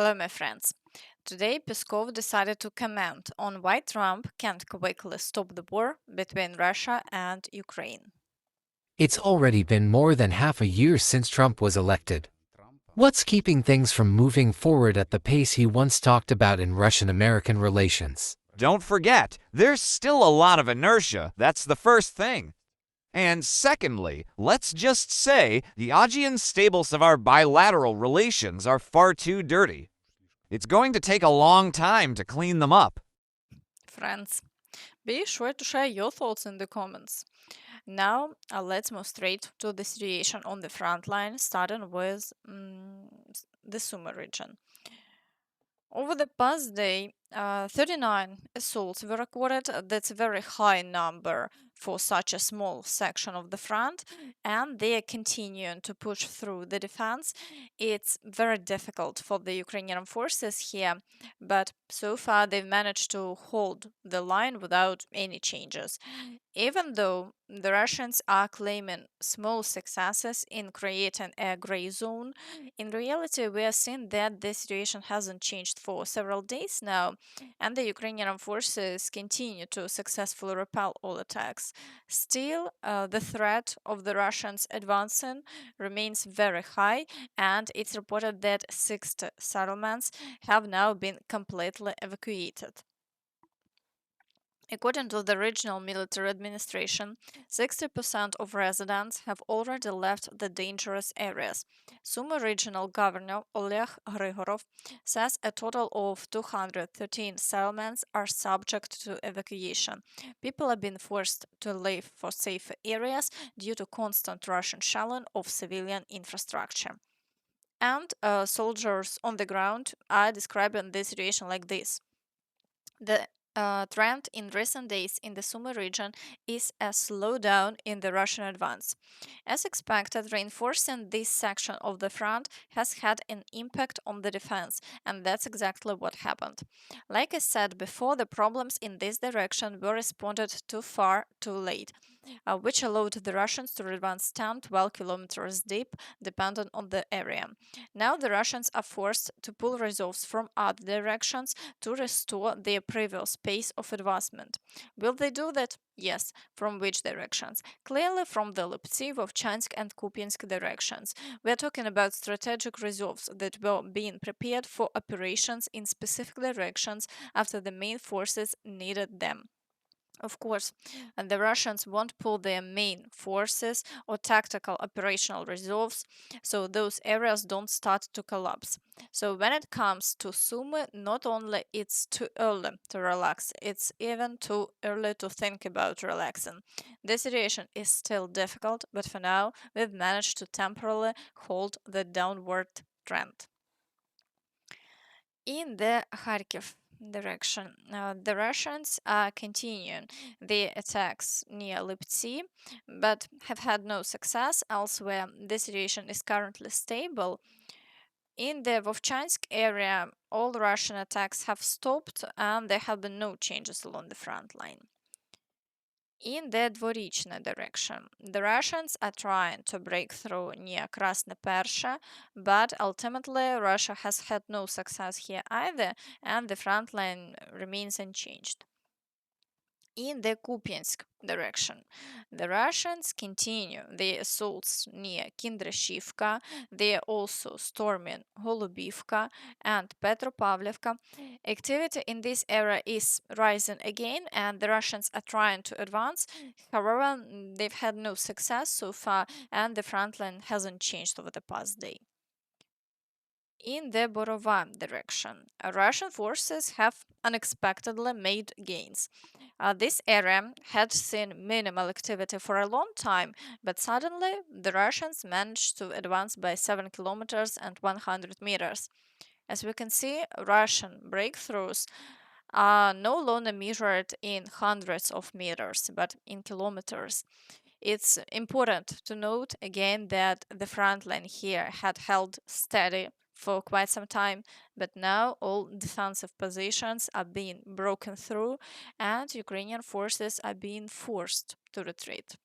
Hello, my friends. Today, Peskov decided to comment on why Trump can't quickly stop the war between Russia and Ukraine. It's already been more than half a year since Trump was elected. What's keeping things from moving forward at the pace he once talked about in Russian-American relations? Don't forget, there's still a lot of inertia, that's the first thing. And secondly, let's just say the Augean stables of our bilateral relations are far too dirty. It's going to take a long time to clean them up. Friends, be sure to share your thoughts in the comments. Now, let's move straight to the situation on the front line, starting with the Sumy region. Over the past day, 39 assaults were recorded. That's a very high number for such a small section of the front, and they are continuing to push through the defense. It's very difficult for the Ukrainian forces here, but so far they've managed to hold the line without any changes. Even though the Russians are claiming small successes in creating a gray zone, in reality, we are seeing that the situation hasn't changed for several days now, and the Ukrainian forces continue to successfully repel all attacks. Still, the threat of the Russians advancing remains very high, and it's reported that 60 settlements have now been completely evacuated. According to the regional military administration, 60% of residents have already left the dangerous areas. Sumy regional governor Oleg Grigorov says a total of 213 settlements are subject to evacuation. People are being forced to leave for safer areas due to constant Russian shelling of civilian infrastructure. And soldiers on the ground are describing the situation like this. The trend in recent days in the Sumy region is a slowdown in the Russian advance. As expected, reinforcing this section of the front has had an impact on the defense, and that's exactly what happened. Like I said before, the problems in this direction were responded to far too late, which allowed the Russians to advance 10-12 kilometers deep, depending on the area. Now the Russians are forced to pull reserves from other directions to restore their previous pace of advancement. Will they do that? Yes. From which directions? Clearly from the Liptsi, Vovchansk and Kupyansk directions. We are talking about strategic reserves that were being prepared for operations in specific directions after the main forces needed them. Of course, and the Russians won't pull their main forces or tactical operational reserves, so those areas don't start to collapse. So when it comes to Sumy, not only it's too early to relax, it's even too early to think about relaxing. The situation is still difficult, but for now, we've managed to temporarily hold the downward trend. In the Kharkiv direction, the Russians are continuing their attacks near Liptsi, but have had no success elsewhere. The situation is currently stable. In the Vovchansk area, all Russian attacks have stopped and there have been no changes along the front line. In the Dvorichna direction, the Russians are trying to break through near Krasnopersha, but ultimately Russia has had no success here either, and the front line remains unchanged. In the Kupyansk direction, the Russians continue their assaults near Kindrashivka. They are also storming Holubivka and Petropavlivka. Activity in this area is rising again, and the Russians are trying to advance. However, they've had no success so far, and the front line hasn't changed over the past day. In the Borova direction, Russian forces have unexpectedly made gains. This area had seen minimal activity for a long time, but suddenly the Russians managed to advance by 7 kilometers and 100 meters. As we can see, Russian breakthroughs are no longer measured in hundreds of meters, but in kilometers. It's important to note again that the front line here had held steady for quite some time, but now all defensive positions are being broken through and Ukrainian forces are being forced to retreat.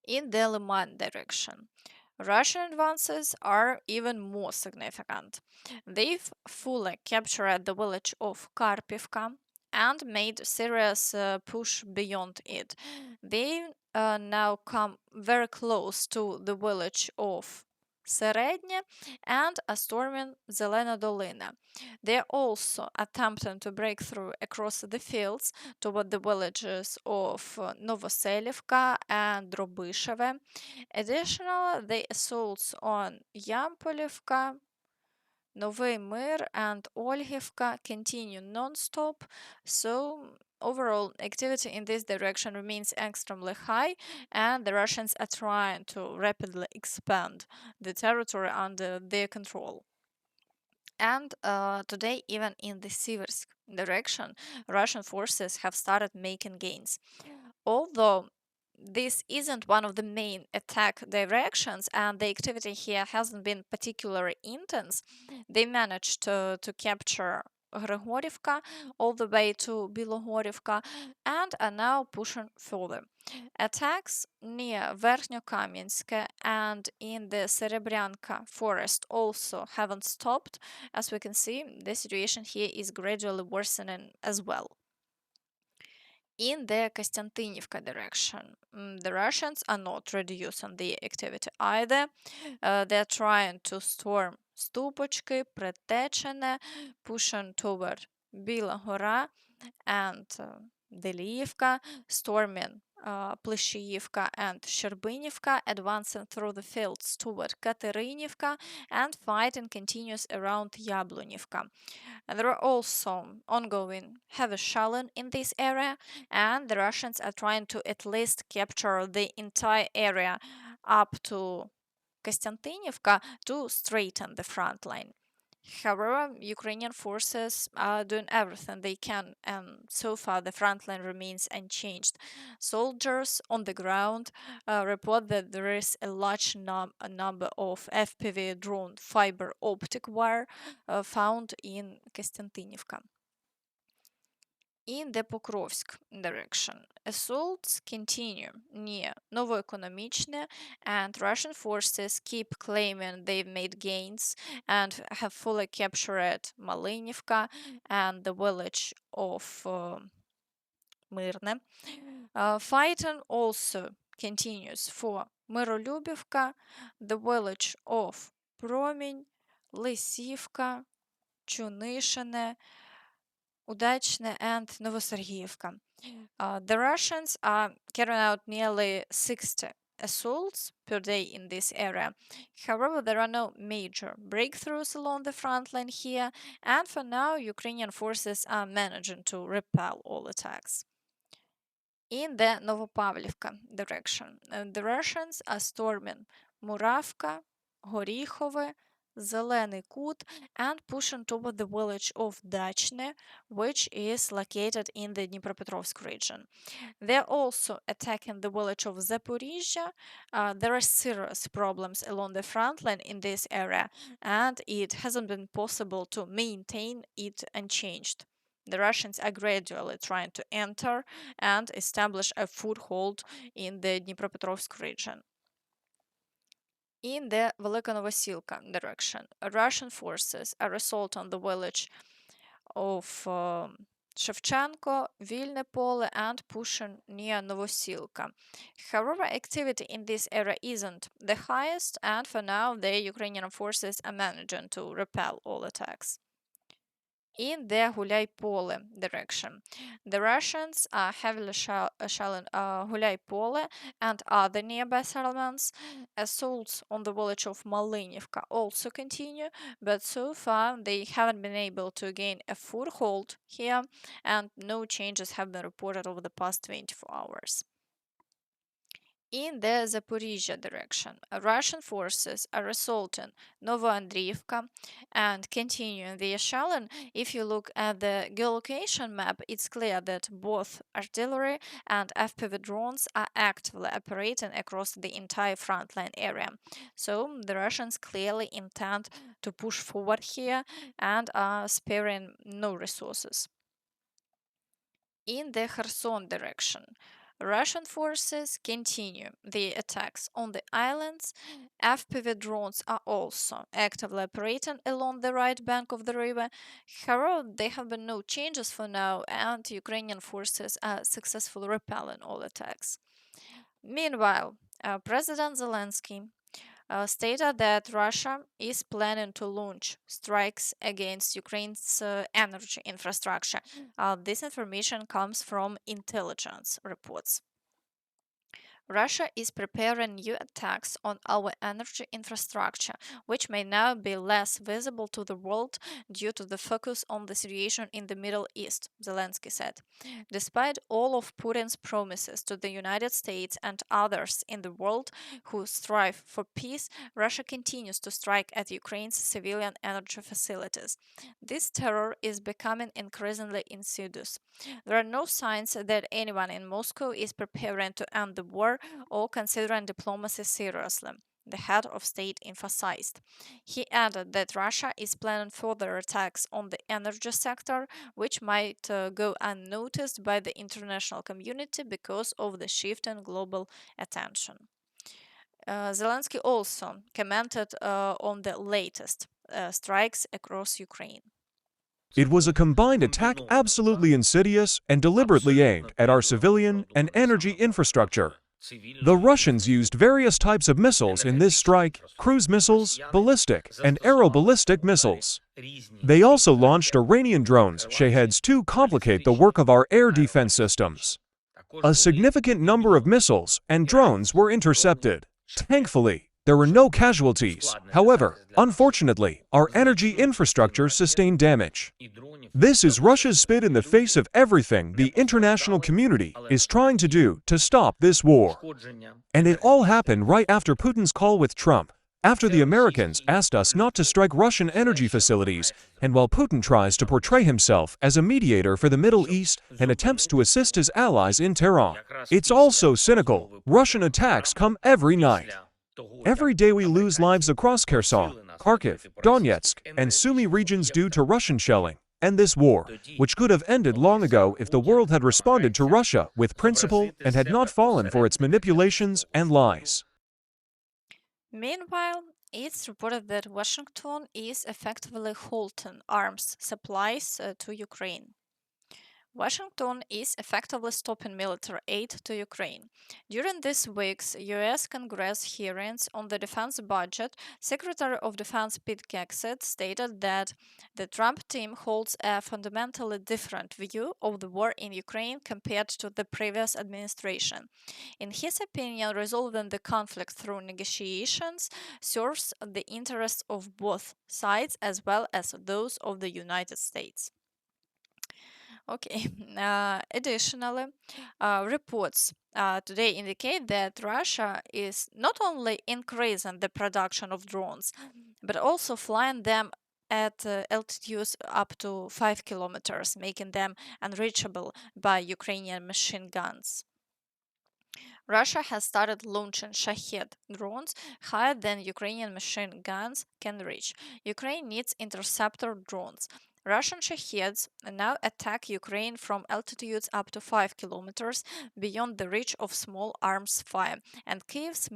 In the Lyman direction, Russian advances are even more significant. They've fully captured the village of Kharkivka and made serious push beyond it. They now come very close to the village of Serednya and are storming Zelena Dolina. They're also attempting to break through across the fields toward the villages of Novoselivka and Drobisheve. Additionally, the assaults on Yampolivka, Novy Mir, and Olgivka continue non-stop, so overall activity in this direction remains extremely high, and the Russians are trying to rapidly expand the territory under their control. And today, even in the Siversk direction, Russian forces have started making gains. Although this isn't one of the main attack directions and the activity here hasn't been particularly intense, they managed to capture Grigorivka all the way to Bilogorivka and are now pushing further. Attacks near Verkhnyo-Kamensk and in the Serebryanka forest also haven't stopped. As we can see, the situation here is gradually worsening as well. In the Kostantinivka direction, the Russians are not reducing the activity either. They're trying to storm Stupochki, Pretechene, pushing toward Bila Hora and Deliivka, storming Pleshiyivka and Sherbinivka, advancing through the fields toward Katerinivka, and fighting continues around Yablonivka. And there are also ongoing heavy shelling in this area, and the Russians are trying to at least capture the entire area up to Kostantinivka to straighten the front line. However, Ukrainian forces are doing everything they can, and so far the front line remains unchanged. Soldiers on the ground report that there is a large number of FPV drone fiber optic wire found in Kostantinivka. In the Pokrovsk direction, assaults continue near Novoekonomichne, and Russian forces keep claiming they've made gains and have fully captured Malinivka and the village of Myrne. Fighting also continues for Myrolubivka, the village of Promень, Lysivka, Chunishine, Udachne, and Novosergiyevka. The Russians are carrying out nearly 60 assaults per day in this area. However, there are no major breakthroughs along the front line here, and for now, Ukrainian forces are managing to repel all attacks. In the Novopavlivka direction, the Russians are storming Muravka, Горіхове, Zelený Kut, and pushing toward the village of Dachne, which is located in the Dnipropetrovsk region. They're also attacking the village of Zaporizhzhia. There are serious problems along the front line in this area, and it hasn't been possible to maintain it unchanged. The Russians are gradually trying to enter and establish a foothold in the Dnipropetrovsk region. In the Velikonovosilka direction, Russian forces are assault on the village of Shevchenko, Vilne Pole, and pushing near Novosilka. However, activity in this area isn't the highest, and for now, the Ukrainian forces are managing to repel all attacks. In the Gulay Pole direction, the Russians are heavily shelling Gulay Pole and other nearby settlements. Assaults on the village of Malinivka also continue, but so far they haven't been able to gain a foothold here, and no changes have been reported over the past 24 hours. In the Zaporizhzhia direction, Russian forces are assaulting Novoandriivka and continuing their shelling. If you look at the geolocation map, it's clear that both artillery and FPV drones are actively operating across the entire frontline area. So the Russians clearly intend to push forward here and are sparing no resources. In the Kherson direction, Russian forces continue the attacks on the islands. FPV drones are also actively operating along the right bank of the river. However, there have been no changes for now, and Ukrainian forces are successfully repelling all attacks. Meanwhile, President Zelensky stated that Russia is planning to launch strikes against Ukraine's energy infrastructure. This information comes from intelligence reports. Russia is preparing new attacks on our energy infrastructure, which may now be less visible to the world due to the focus on the situation in the Middle East, Zelensky said. Despite all of Putin's promises to the United States and others in the world who strive for peace, Russia continues to strike at Ukraine's civilian energy facilities. This terror is becoming increasingly insidious. There are no signs that anyone in Moscow is preparing to end the war or considering diplomacy seriously, the head of state emphasized. He added that Russia is planning further attacks on the energy sector, which might go unnoticed by the international community because of the shift in global attention. Zelensky also commented on the latest strikes across Ukraine. It was a combined attack absolutely insidious and deliberately aimed at our civilian and energy infrastructure. The Russians used various types of missiles in this strike: cruise missiles, ballistic, and aeroballistic missiles. They also launched Iranian drones, Shaheds, to complicate the work of our air defense systems. A significant number of missiles and drones were intercepted. Thankfully, there were no casualties. However, unfortunately, our energy infrastructure sustained damage. This is Russia's spit in the face of everything the international community is trying to do to stop this war. And it all happened right after Putin's call with Trump, after the Americans asked us not to strike Russian energy facilities, and while Putin tries to portray himself as a mediator for the Middle East and attempts to assist his allies in Tehran. It's all so cynical. Russian attacks come every night. Every day we lose lives across Kherson, Kharkiv, Donetsk, and Sumy regions due to Russian shelling. And this war, which could have ended long ago if the world had responded to Russia with principle and had not fallen for its manipulations and lies. Meanwhile, it's reported that Washington is effectively halting arms supplies to Ukraine. Washington is effectively stopping military aid to Ukraine. During this week's U.S. Congress hearings on the defense budget, Secretary of Defense Pete Hegseth stated that the Trump team holds a fundamentally different view of the war in Ukraine compared to the previous administration. In his opinion, resolving the conflict through negotiations serves the interests of both sides as well as those of the United States. Okay. Additionally, reports today indicate that Russia is not only increasing the production of drones, but also flying them at altitudes up to 5 kilometers, making them unreachable by Ukrainian machine guns. Russia has started launching Shahed drones higher than Ukrainian machine guns can reach. Ukraine needs interceptor drones. Russian Shaheds now attack Ukraine from altitudes up to 5 kilometers beyond the reach of small arms fire, and Kyiv's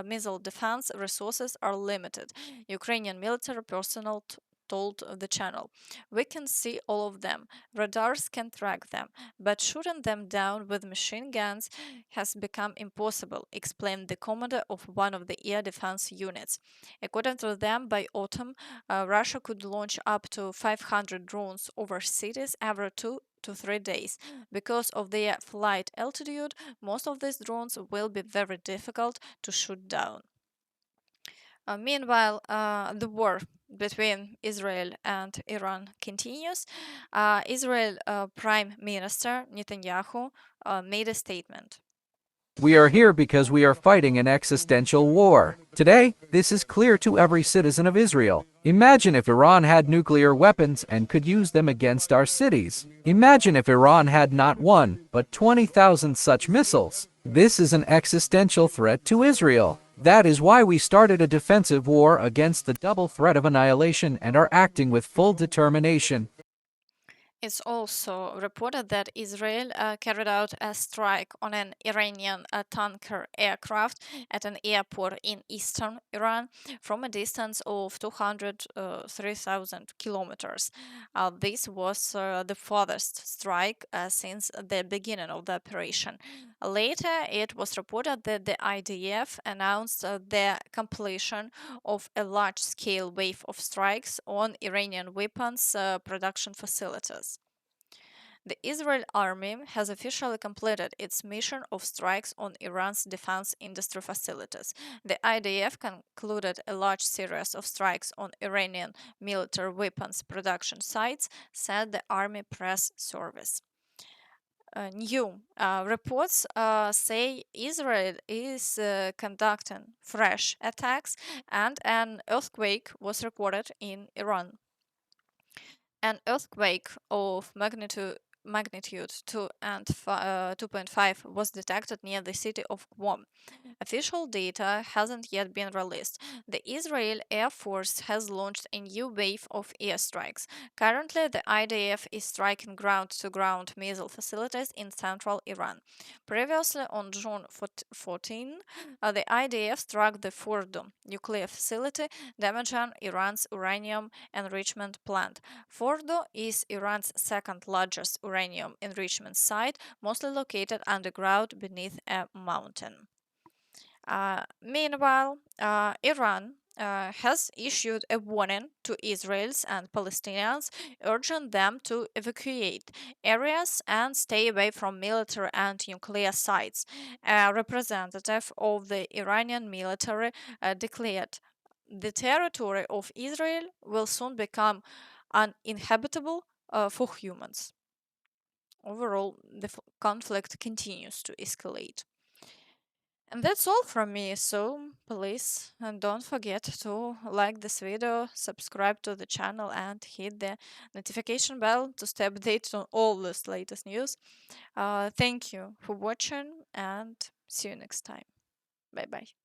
missile defense resources are limited, Ukrainian military personnel told the channel. We can see all of them. Radars can track them, but shooting them down with machine guns has become impossible, explained the commander of one of the air defense units. According to them, by autumn, Russia could launch up to 500 drones over cities every 2 to 3 days. Because of their flight altitude, most of these drones will be very difficult to shoot down. Meanwhile, the war between Israel and Iran continues. Israel Prime Minister Netanyahu made a statement. We are here because we are fighting an existential war. Today, this is clear to every citizen of Israel. Imagine if Iran had nuclear weapons and could use them against our cities. Imagine if Iran had not one, but 20,000 such missiles. This is an existential threat to Israel. That is why we started a defensive war against the double threat of annihilation and are acting with full determination. It's also reported that Israel carried out a strike on an Iranian tanker aircraft at an airport in eastern Iran from a distance of 203,000 kilometers. This was the farthest strike since the beginning of the operation. Later, it was reported that the IDF announced the completion of a large scale wave of strikes on Iranian weapons production facilities. The Israel army has officially completed its mission of strikes on Iran's defense industry facilities. The IDF concluded a large series of strikes on Iranian military weapons production sites, said the army press service. New reports say Israel is conducting fresh attacks and an earthquake was recorded in Iran. An earthquake of magnitude 2 and 2.5 was detected near the city of Qom. Official data hasn't yet been released. The Israel Air Force has launched a new wave of airstrikes. Currently, the IDF is striking ground to ground missile facilities in central Iran. Previously, on June 14, the IDF struck the Fordo nuclear facility, damaging Iran's uranium enrichment plant. Fordo is Iran's second largest uranium enrichment site, mostly located underground beneath a mountain. Meanwhile, Iran has issued a warning to Israelis and Palestinians, urging them to evacuate areas and stay away from military and nuclear sites. A representative of the Iranian military declared the territory of Israel will soon become uninhabitable for humans. Overall, the conflict continues to escalate. And that's all from me. So please don't forget to like this video, subscribe to the channel, and hit the notification bell to stay updated on all this latest news. Thank you for watching, and see you next time. Bye bye.